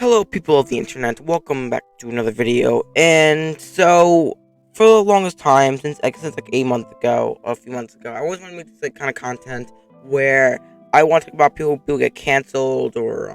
Hello, people of the internet. Welcome back to another video. And so, for the longest time, since like a few months ago, I always want to make this like kind of content where I want to talk about people get canceled or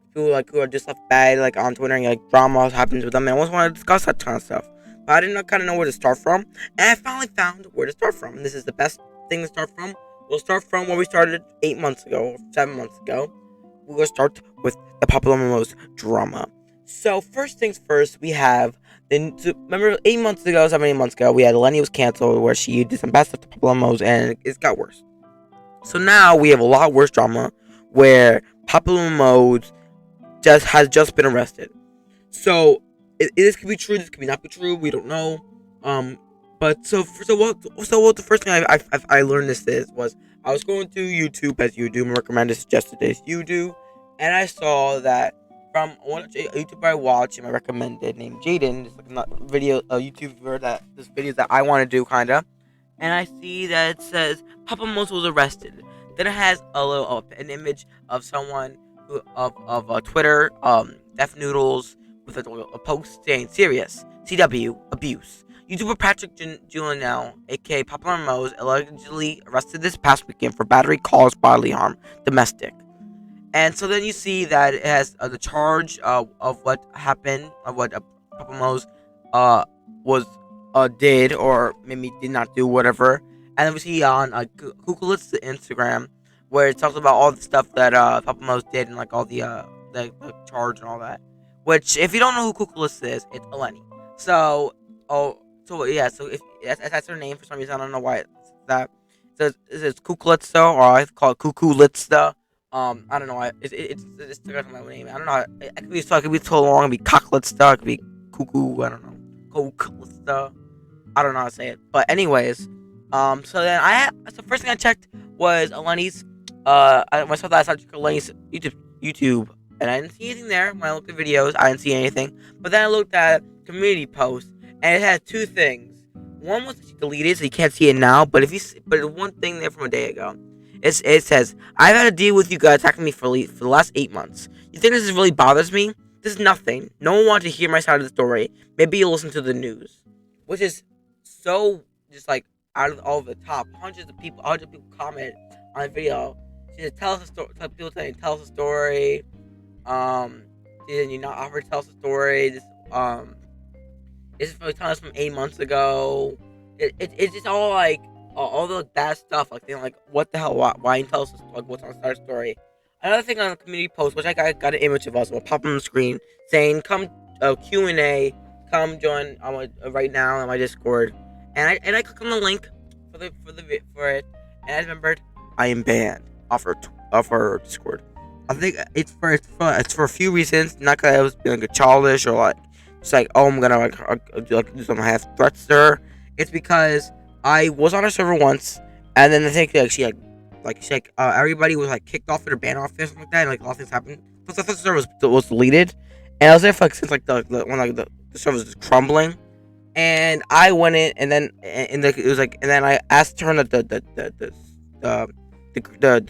people like who are just left bad like on Twitter and like drama happens with them. And I always want to discuss that kind of stuff, but I didn't kind of know where to start from, and I finally found where to start from. This is the best thing to start from. We'll start from where we started 8 months ago, or 7 months ago. We're going to start with the Popularmmos drama. So, first things first, we have... remember, 8 months ago, 7 months ago, we had Lenny was canceled, where she did some bad stuff to Popularmmos, and it got worse. So now, we have a lot worse drama, where Popularmmos has just been arrested. So, this could be true, this could not be true, we don't know. But, what the first thing I learned was, I was going through YouTube, as you do, and recommended suggested as you do, and I saw that from one YouTuber I watch and I recommended named Jaden, just like a YouTuber this video that I want to do kinda, and I see that it says Popularmmos was arrested. Then it has an image of someone of Twitter, Def Noodles, with a post saying serious CW abuse. YouTuber Patrick Julianell, aka Popularmmos, allegedly arrested this past weekend for battery caused bodily harm, domestic. And so then you see that it has the charge of what happened, of what Popularmmos was did or maybe did not do, whatever. And then we see on Google's Instagram where it talks about all the stuff that Popularmmos did and like all the charge and all that. Which, if you don't know who Kukulitz is, it's Eleni. So if that's her name for some reason, I don't know why it's that. So it's Kukulitz, or I call it Kukulitz. I don't know why it's stuck out my name. I don't know. It could be so. It could be so long. It could be Cocklitz. It could be Cuckoo. I don't know. Kukulitz. I don't know how to say it. But anyways, so then the first thing I checked was Eleni's. When I saw that, I started checking Eleni's YouTube, and I didn't see anything there. When I looked at videos, I didn't see anything. But then I looked at community posts, and it had two things. One was deleted, so you can't see it now. But one thing there from a day ago, it says, "I've had to deal with you guys attacking me for the last 8 months. You think this really bothers me? This is nothing. No one wanted to hear my side of the story. Maybe you'll listen to the news," which is so just like out of all the top. Hundreds of people comment on the video. She said, "Tell us a story." People saying, "Tell us a story." Did you not offer to tell us a story? This is telling us from 8 months ago. It's just all like all the bad stuff. Like they're like, what the hell? Why you tell us like what's on our story? Another thing on the community post, which I got an image of us, will pop on the screen saying, "Come Q&A, come join right now on my Discord." And I click on the link for it, and I remembered I am banned off her Discord. I think it's for a few reasons. Not because I was being like childish or like it's like, oh, I'm gonna do some half threats to her. It's because I was on her server once, and then I think everybody was like kicked off or banned off or something like that, and like a lot of things happened. Plus, I thought the server was deleted, and I was there for since like the server was just crumbling, and I went in, and then it was like, and then I asked to turn the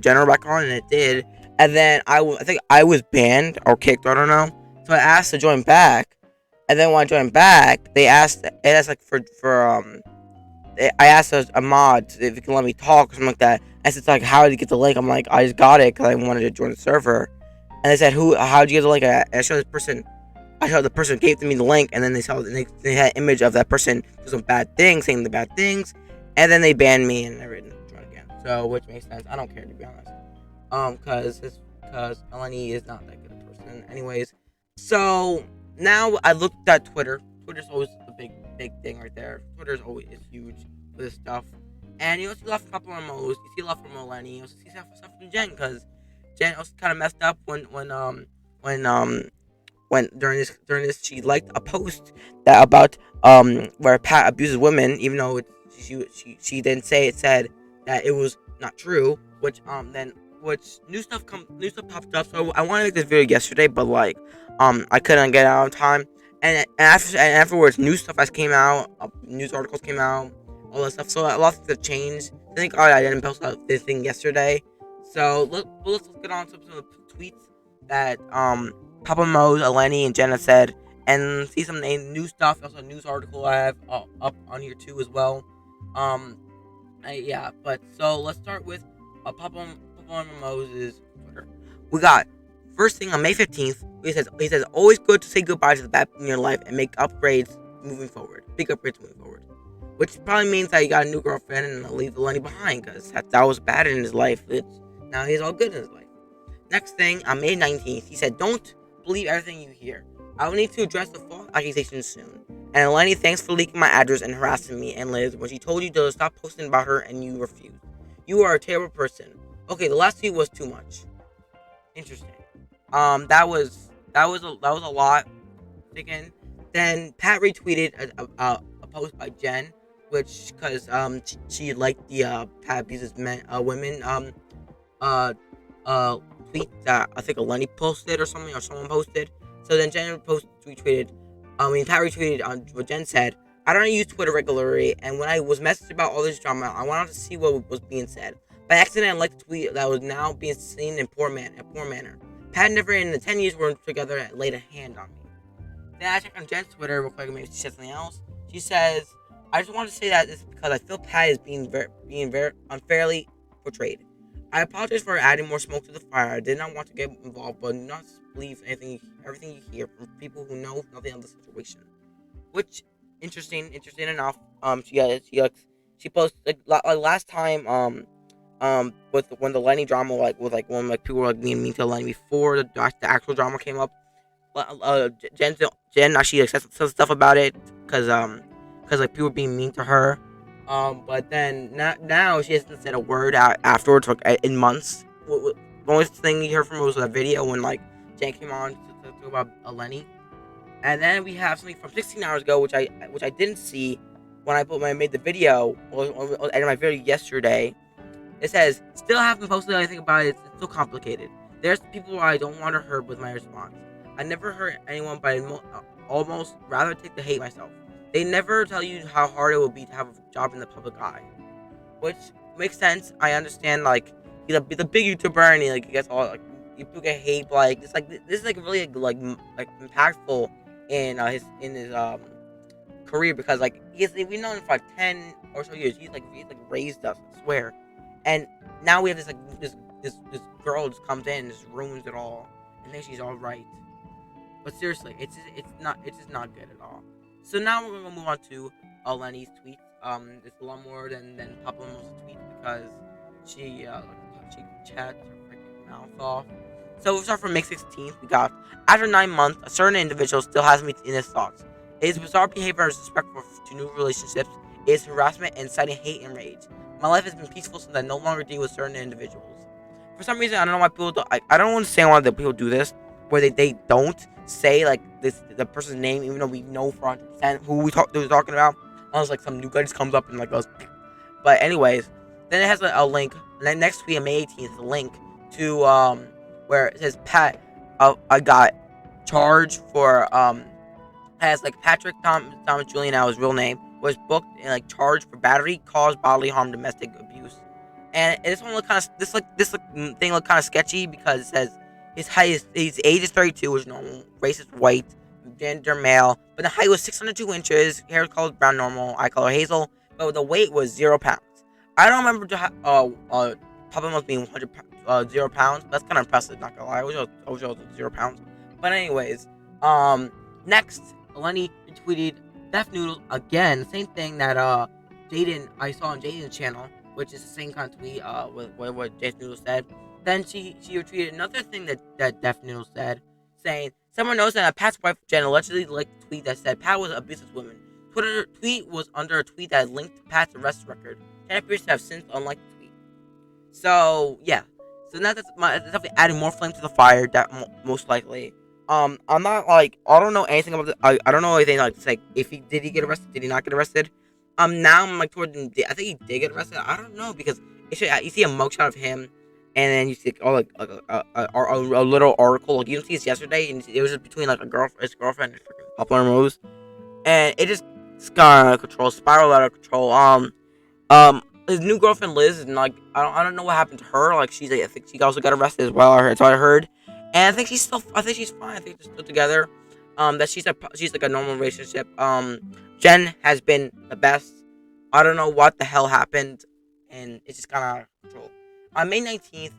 general back on, and it did, and then I think I was banned or kicked, I don't know, so I asked to join back. And then when I joined back, I asked a mod if he can let me talk or something like that. I said, like, how did you get the link? I'm like, I just got it because I wanted to join the server. And they said, how did you get the link? And I showed the person gave me the link, and then they had an image of that person doing some bad things, saying the bad things, and then they banned me and I didn't join again. So, which makes sense. I don't care, to be honest. Because Eleni is not that good a person. Anyways, so now I looked at Twitter. Twitter's always a big thing right there. Twitter's always huge for this stuff. And you also see a lot from Popularmmos. You see a lot from Eleni. You also see stuff from Jen, because Jen also kind of messed up when during this she liked a post that about where Pat abuses women, even though she didn't say it, said that it was not true. Which new stuff popped up. So I wanted to make this video yesterday, but like I couldn't get out on time. And afterwards, new stuff came out, news articles came out, all that stuff. So a lot of things have changed. Thank God I didn't post this thing yesterday. So let's get on to some of the tweets that Popularmmos, Eleni, and Jenna said, and see some new stuff. Also, a news article I have up on here too as well. Um, yeah, but so let's start with Popularmmos' Twitter. We got first thing on May 15th. He says always good to say goodbye to the bad in your life and make upgrades moving forward. Big upgrades moving forward. Which probably means that he got a new girlfriend and leave Lenny behind because that was bad in his life. Now he's all good in his life. Next thing, on May 19th, he said, don't believe everything you hear. I will need to address the false accusations soon. And Lenny, thanks for leaking my address and harassing me and Liz when she told you to stop posting about her and you refused. You are a terrible person. Okay, the last tweet was too much. Interesting. That was a lot. Again, then Pat retweeted a post by Jen, which because she liked the Pat abuses women tweet that I think Eleni posted or something, or someone posted. So then Jen retweeted. Pat retweeted on what Jen said. I don't use Twitter regularly, and when I was messaged about all this drama, I wanted to see what was being said. By accident, I liked a tweet that was now being seen in poor manner. Pat never in the 10 years we're together laid a hand on me. Then I checked on Jen's Twitter real quick, maybe she said something else. She says, I just want to say that this is because I feel Pat is being very unfairly portrayed. I apologize for adding more smoke to the fire. I did not want to get involved, but do not believe everything you hear from people who know nothing of the situation. Which, interesting enough. She posted like last time with when the Lenny drama when people were being mean to Lenny before the actual drama came up. Jen actually said some stuff about it because people were being mean to her. But then now she hasn't said a word afterwards in months. The only thing you heard from her was a video when Jen came on to talk about Lenny. And then we have something from 16 hours ago, which I didn't see when I made the video or edited my video yesterday. It says, still haven't posted anything about it. It's so complicated. There's people I don't want to hurt with my response. I never hurt anyone, but I almost rather take the hate myself. They never tell you how hard it will be to have a job in the public eye, which makes sense. I understand. He's a big YouTuber, and he gets all people get hate. This is really impactful in his career because we've known him for 10 or so years. He's raised us, I swear. And now we have this girl just comes in and just ruins it all, and thinks she's all right. But seriously, it's just not good at all. So now we're gonna move on to Lenny's tweets. It's a lot more than Popularmmos' tweets because she chats her freaking mouth off. So we'll start from May 16th. We got, after 9 months, a certain individual still has me in his thoughts. It is bizarre behavior and disrespectful to new relationships. It is harassment and inciting hate and rage. My life has been peaceful since I no longer deal with certain individuals. For some reason, I don't know why people do. I don't understand why the people do this, where they don't say the person's name, even though we know for 100% who they were talking about. Unless some new guy just comes up and goes. But anyways, then it has a link. And then next week on May 18th, a link to where it says Pat. I got charged for has Patrick Thomas Julian, his real name, was booked and charged for battery, caused bodily harm, domestic abuse. And this one this thing looked kind of sketchy because it says his age is 32, which is normal, race is white, gender male, but the height was 602 inches, hair color brown normal, eye color hazel, but the weight was 0 pounds. I don't remember Papa being 0 pounds. That's kind of impressive, not gonna lie. I wish I was 0 pounds. But anyways, next, Lenny retweeted Death Noodles again, same thing that I saw on Jaden's channel, which is the same kind of tweet with what Death Noodles said. Then she retweeted another thing that Death Noodles said, saying, someone knows that Pat's wife Jen allegedly liked a tweet that said Pat was an abusive woman. Twitter tweet was under a tweet that linked to Pat's arrest record. Jen appears to have since unliked the tweet. So yeah, so now that's definitely adding more flame to the fire. That most likely. I'm not I don't know anything about I don't know anything if he get arrested, did he not get arrested? Now I'm toward I think he did get arrested. I don't know because you see a mugshot of him, and then you see a little article. You didn't see this yesterday, and it was just between his girlfriend and freaking Popularmmos, and it just got out of control, spiraled out of control. His new girlfriend Liz, and I don't know what happened to her. I think she also got arrested as well. That's what I heard. And I think she's fine. I think they're still together. That she's like a normal relationship. Jen has been the best. I don't know what the hell happened, and it's just kind of out of control. On May 19th,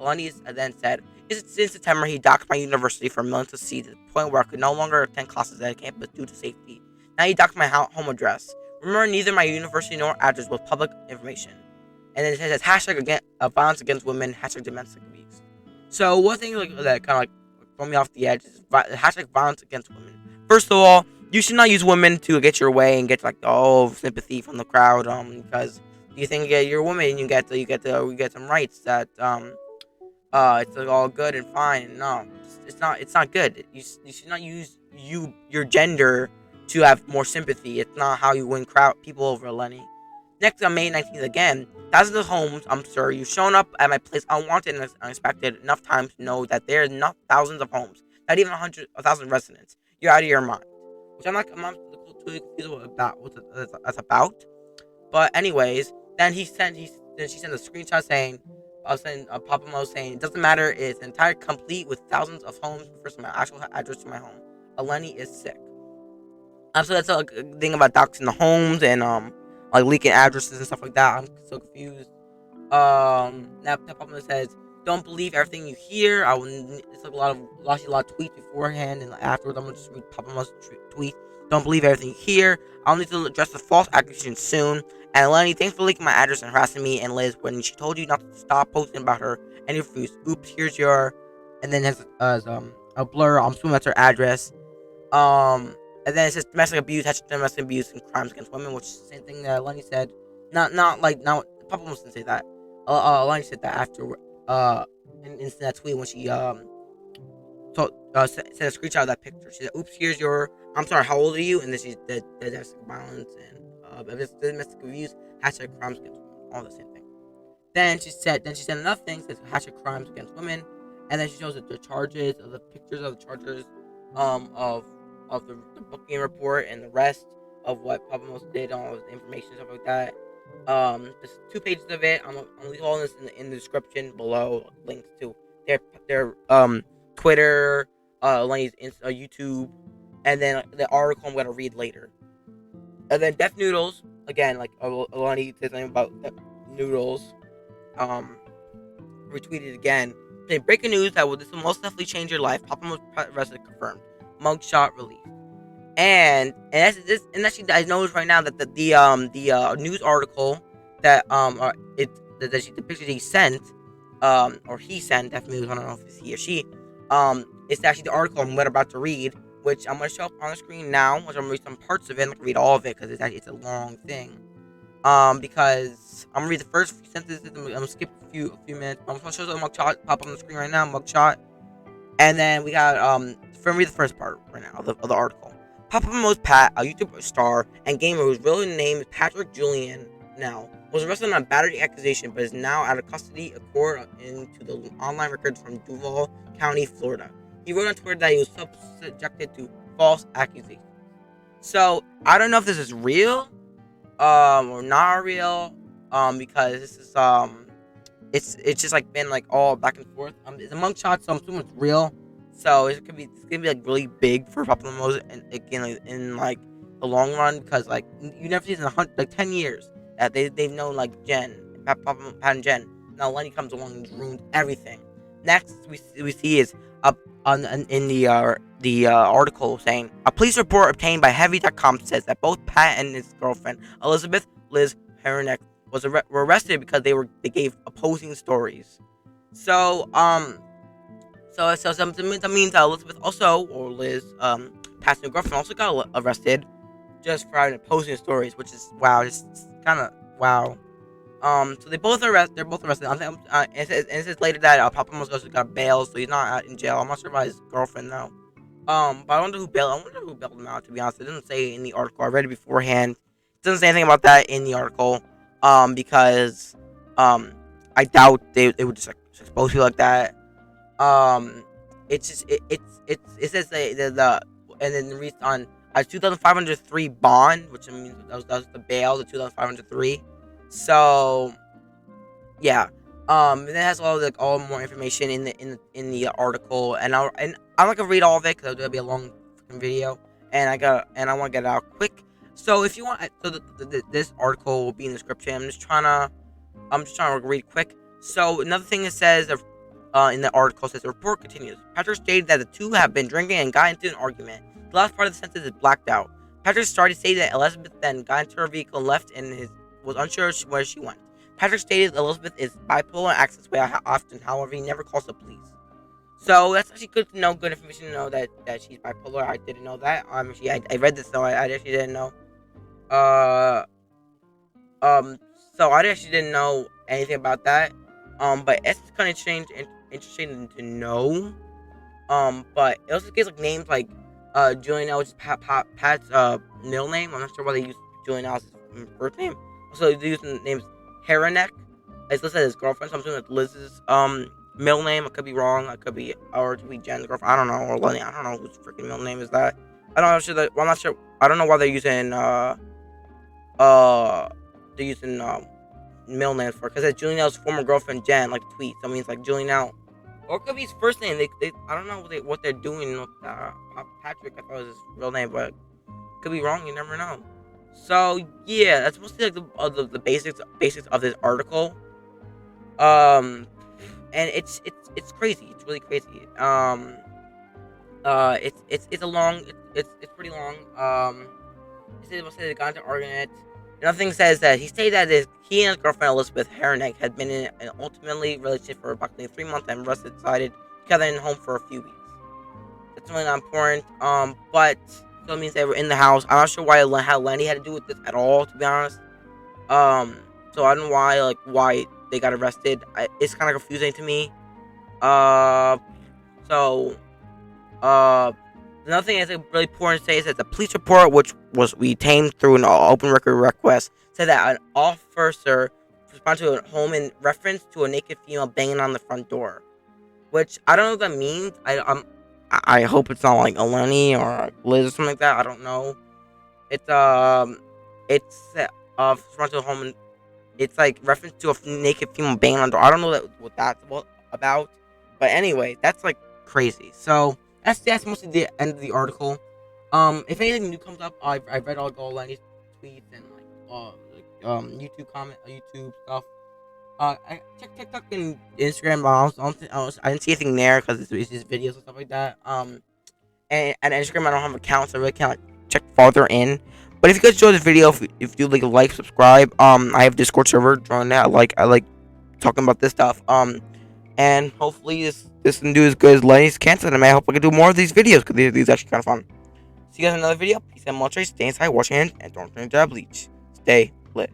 Alanis then said, in September, he docked my university for millions to see to the point where I could no longer attend classes at campus due to safety. Now he docked my home address. Remember, neither my university nor address was public information. And then it says hashtag violence against women, hashtag domestic abuse. So one thing that kind of like throw me off the edge is hashtag violence against women. First of all, you should not use women to get your way and get like sympathy from the crowd. Because you think you're a woman and you get some rights that it's like all good and fine. No, it's not good. You should not use your gender to have more sympathy. It's not how you win crowd people over, Lenny. Next, on May 19th again, thousands of homes, I'm sure, you've shown up at my place unwanted and unexpected enough times to know that there are not thousands of homes, not even 1,000 residents. You're out of your mind. Which I'm totally confused about what that's about. But anyways, then she sent a screenshot saying, Popularmmos saying, it doesn't matter, it's entire complete with thousands of homes refers to my actual address to my home. Eleni is sick. So that's a thing about doxing the homes and like leaking addresses and stuff like that. I'm so confused. Now Popularmmos says, don't believe everything you hear. It's like a lot of tweets beforehand and afterwards. I'm gonna just read Popularmmos tweet. Don't believe everything you hear. I'll need to address the false accusation soon. And Lenny, thanks for leaking my address and harassing me and Liz when she told you not to stop posting about her and you refused. Oops, here's your, and then has a blur. I'm assuming that's her address. And then it says domestic abuse, hashtag domestic abuse and crimes against women, which is the same thing that Lenny said. Not Papa almost didn't say that. Lenny said that after in that tweet when she sent a screenshot of that picture. She said, "Oops, here's your. I'm sorry, how old are you?" And then she said domestic violence and domestic abuse, hashtag crimes against women, all the same thing. Then she said another thing, says hashtag crimes against women, and then she shows the charges, the pictures of the charges, of the booking report and the rest of what Popularmmos did, all the information, stuff like that. There's 2 pages of it. I'm gonna leave all this in the description below. Links to their Twitter, Lenny's YouTube, and then the article I'm gonna read later. And then Deaf Noodles again, like Lenny did something about Deaf Noodles. Retweeted again. Saying, breaking news that this will most definitely change your life. Popularmmos arrested confirmed. Mugshot released. And actually, I know right now that the news article that the picture he sent, or he sent, definitely, I don't know if it's he or she, it's actually the article I'm about to read, which I'm gonna show up on the screen now, which I'm gonna read some parts of it. I'm not gonna read all of it because it's a long thing. Because I'm gonna read the first few sentences. I'm gonna skip a few minutes. I'm gonna show the mugshot pop on the screen right now. Mugshot, and then we got read the first part right now of the article. Popularmmos Pat, a YouTube star and gamer whose real name is Patrick Julian now, was arrested on a battery accusation but is now out of custody according to the online records from Duval County, Florida. He wrote on Twitter that he was subjected to false accusations. So I don't know if this is real or not real because this is it's just like been like all back and forth. It's a mugshot, so I'm assuming it's real. So it's gonna be like really big for Popularmmos and again like, in like the long run because like you never see this in 10 years that they've known like Jen, Pat and Jen. Now Lenny comes along and ruined everything. Next we see is up in the article saying a police report obtained by Heavy.com says that both Pat and his girlfriend Elizabeth Liz Heranek were arrested because they gave opposing stories. So that means Elizabeth also, or Liz, Pat's new girlfriend, also got arrested just for having opposing stories, which is wow, just kind of wow. So they're both arrested. It says later that Popularmmos also got bail, so he's not out in jail. I'm not sure about his girlfriend though. But I wonder who bailed him out. To be honest, it doesn't say in the article. I read it beforehand. It doesn't say anything about that in the article. Because I doubt they would just like expose people like that. It says the and then released on a 2,503 bond, which means that was the bail, the 2,503. So yeah, It has all more information in the article, and I'm not gonna read all of it because it'll be a long fucking video, and I want to get it out quick. So if you want, so this article will be in the description. I'm just trying to read quick. So another thing it says, in the article says the report continues. Patrick stated that the two have been drinking and got into an argument. The last part of the sentence is blacked out. Patrick started stating that Elizabeth then got into her vehicle and left, and was unsure where she went. Patrick stated Elizabeth is bipolar and acts this way often. However, he never calls the police. So that's actually good to know. Good information to know that she's bipolar. I didn't know that. I read this though. I actually didn't know. Uh, So I actually didn't know anything about that. But it's kind of interesting to know. But it also gives like names like Julian L, which is Pat's middle name. I'm not sure why they use Julian L's first name. Also, they use the names Haranek. It's listed as his girlfriend, so I'm assuming it's Liz's middle name. I could be wrong. Or it could be Jen's girlfriend. I don't know. Or Lenny. I don't know whose freaking middle name is that. I'm not sure. I don't know why they're using middle names for, because it's Julian L's former girlfriend Jen, like the tweet. So it means like Julian L. Or it could be his first name. They I don't know what they're doing with Patrick. I thought it was his real name, but could be wrong. You never know. So yeah, that's mostly like the basics of this article. And it's crazy. It's really crazy. It's pretty long. It said they got into an argument. Another thing says that he stated that he and his girlfriend Elizabeth Haranek had been in an ultimately relationship for approximately 3 months and rested decided together in home for a few weeks. That's really not important. But still means they were in the house. I'm not sure how Lenny had to do with this at all, to be honest. So I don't know why they got arrested. It's kind of confusing to me. Another thing that's really important to say is that the police report, which was retained through an open record request, said that an officer responded to a home in reference to a naked female banging on the front door. Which I don't know what that means. I hope it's not like Eleni or Liz or something like that. I don't know. It's responded to a home. It's like reference to a naked female banging on the door. I don't know what that's about. But anyway, that's like crazy. So that's mostly the end of the article. If anything new comes up, I've read all Lenny's tweets and YouTube stuff. I check TikTok and Instagram, but I didn't see anything there because it's just videos and stuff like that. And Instagram, I don't have accounts, so I really can't check farther in. But if you guys enjoyed this video, if you like, subscribe. I have Discord server, join that. I like talking about this stuff. And hopefully this can do as good as Lenny's canceled, and I hope I can do more of these videos because these are actually kind of fun. See you guys in another video. Peace and much. Stay inside, wash your hands, and don't drink that bleach. Stay lit.